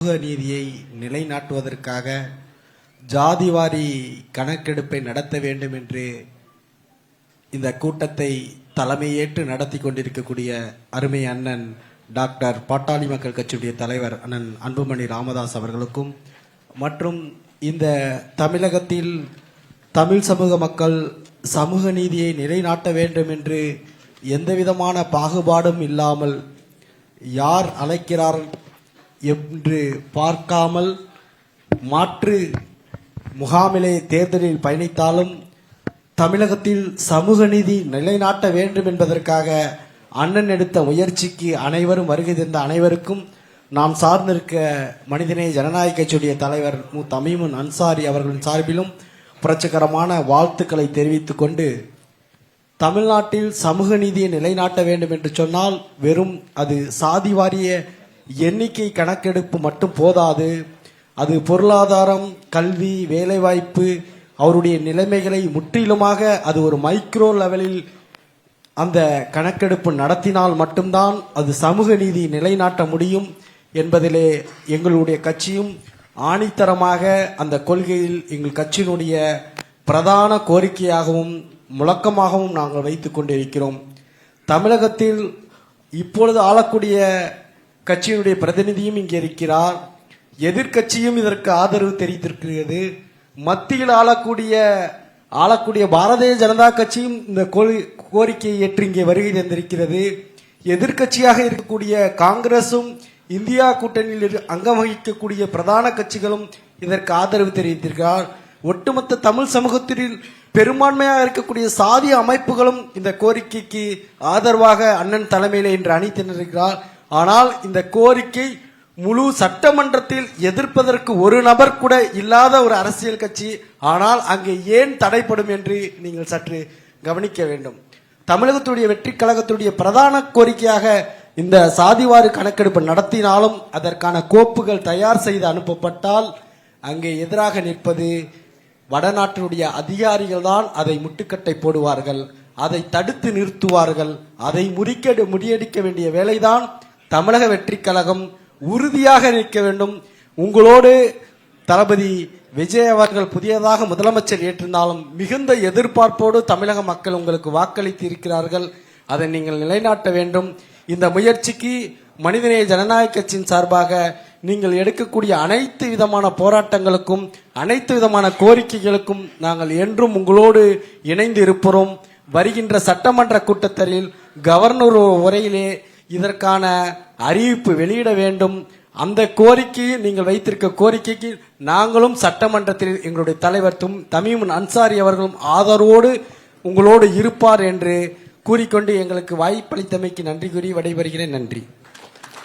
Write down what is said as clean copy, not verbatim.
சமூக நீதியை நிலைநாட்டுவதற்காக ஜாதிவாரி கணக்கெடுப்பை நடத்த வேண்டும் என்று இந்த கூட்டத்தை தலைமையேற்று நடத்தி கொண்டிருக்கக்கூடிய அருமை அண்ணன் டாக்டர் பாட்டாளி மக்கள் கட்சியுடைய தலைவர் அண்ணன் அன்புமணி ராமதாஸ் அவர்களுக்கும் மற்றும் இந்த தமிழகத்தில் தமிழ் சமூக மக்கள் சமூக நீதியை நிலைநாட்ட வேண்டும் என்று எந்தவிதமான பாகுபாடும் இல்லாமல் யார் அழைக்கிறார் என்று பார்க்காமல் மாற்று முகாமிலே தேர்தலில் பயணித்தாலும் தமிழகத்தில் சமூக நீதி நிலைநாட்ட வேண்டும் என்பதற்காக அண்ணன் எடுத்த முயற்சிக்கு அனைவரும் வருகை தந்த அனைவருக்கும் நாம் சார்ந்திருக்க மனிதநேய ஜனநாயக கட்சியுடைய தலைவர் மு தமீமுன் அன்சாரி அவர்களின் சார்பிலும் புரட்சிகரமான வாழ்த்துக்களை தெரிவித்துக் கொண்டு, தமிழ்நாட்டில் சமூக நீதியை நிலைநாட்ட வேண்டும் என்று சொன்னால் வெறும் அது சாதி வாரிய எண்ணிக்கை கணக்கெடுப்பு மட்டும் போதாது. அது பொருளாதாரம், கல்வி, வேலைவாய்ப்பு, அவருடைய நிலைமைகளை முற்றிலுமாக அது ஒரு மைக்ரோ லெவலில் அந்த கணக்கெடுப்பு நடத்தினால் மட்டும்தான் அது சமூக நீதி நிலைநாட்ட முடியும் என்பதிலே எங்களுடைய கட்சியும் ஆணித்தரமாக அந்த கொள்கையில் எங்கள் கட்சியினுடைய பிரதான கோரிக்கையாகவும் முழக்கமாகவும் நாங்கள் வைத்துக் கொண்டிருக்கிறோம். தமிழகத்தில் இப்பொழுது ஆளக்கூடிய கட்சியினுடைய பிரதிநிதியும் இங்கே இருக்கிறார். எதிர்கட்சியும் இதற்கு ஆதரவு தெரிவித்திருக்கிறது. மத்தியில் ஆளக்கூடிய பாரதிய ஜனதா கட்சியும் இந்த கோரிக்கையை ஏற்று இங்கே வருகை தந்திருக்கிறது. எதிர்கட்சியாக இருக்கக்கூடிய காங்கிரசும் இந்தியா கூட்டணியில் அங்கம் வகிக்கக்கூடிய பிரதான கட்சிகளும் இதற்கு ஆதரவு தெரிவித்திருக்கிறார். ஒட்டுமொத்த தமிழ் சமூகத்தில் பெரும்பான்மையாக இருக்கக்கூடிய சாதிய அமைப்புகளும் இந்த கோரிக்கைக்கு ஆதரவாக அண்ணன் தலைமையில் இன்று அணி திரண்டிருக்கிறார். ஆனால் இந்த கோரிக்கை முழு சட்டமன்றத்தில் எதிர்ப்பதற்கு ஒரு நபர் கூட இல்லாத ஒரு அரசியல் கட்சி. ஆனால் அங்கே ஏன் தடைப்படும் என்று நீங்கள் சற்று கவனிக்க வேண்டும். தமிழகத்துடைய வெற்றி கழகத்துடைய பிரதான கோரிக்கையாக இந்த சாதிவாரி கணக்கெடுப்பு நடத்தினாலும் அதற்கான கோப்புகள் தயார் செய்து அனுப்பப்பட்டால் அங்கே எதிராக நிற்பது வடநாட்டினுடைய அதிகாரிகள் தான். அதை முட்டுக்கட்டை போடுவார்கள், அதை தடுத்து நிறுத்துவார்கள். அதை முறியடிக்க வேண்டிய வேலைதான் தமிழக வெற்றி கழகம் உறுதியாக நிற்க வேண்டும். உங்களோடு தளபதி விஜய் அவர்கள் புதியதாக முதலமைச்சர் ஏற்றிருந்தாலும் மிகுந்த எதிர்பார்ப்போடு தமிழக மக்கள் உங்களுக்கு வாக்களித்து இருக்கிறார்கள். அதை நீங்கள் நிலைநாட்ட வேண்டும். இந்த முயற்சிக்கு மனிதநேய ஜனநாயக கட்சியின் சார்பாக நீங்கள் எடுக்கக்கூடிய அனைத்து விதமான போராட்டங்களுக்கும் அனைத்து விதமான கோரிக்கைகளுக்கும் நாங்கள் என்றும் உங்களோடு இணைந்து இருப்போம். வருகின்ற சட்டமன்ற கூட்டத்தொடரில் கவர்னர் உரையிலே இதற்கான அறிவிப்பு வெளியிட வேண்டும். அந்த கோரிக்கையை நீங்கள் வைத்திருக்க கோரிக்கைக்கு நாங்களும் சட்டமன்றத்தில் எங்களுடைய தலைவர் தமீமுன் அன்சாரி அவர்களும் ஆதரவோடு உங்களோடு இருப்பார் என்று கூறிக்கொண்டு எங்களுக்கு வாய்ப்பளித்தமைக்கு நன்றி கூறி விடைபெறுகிறேன். நன்றி.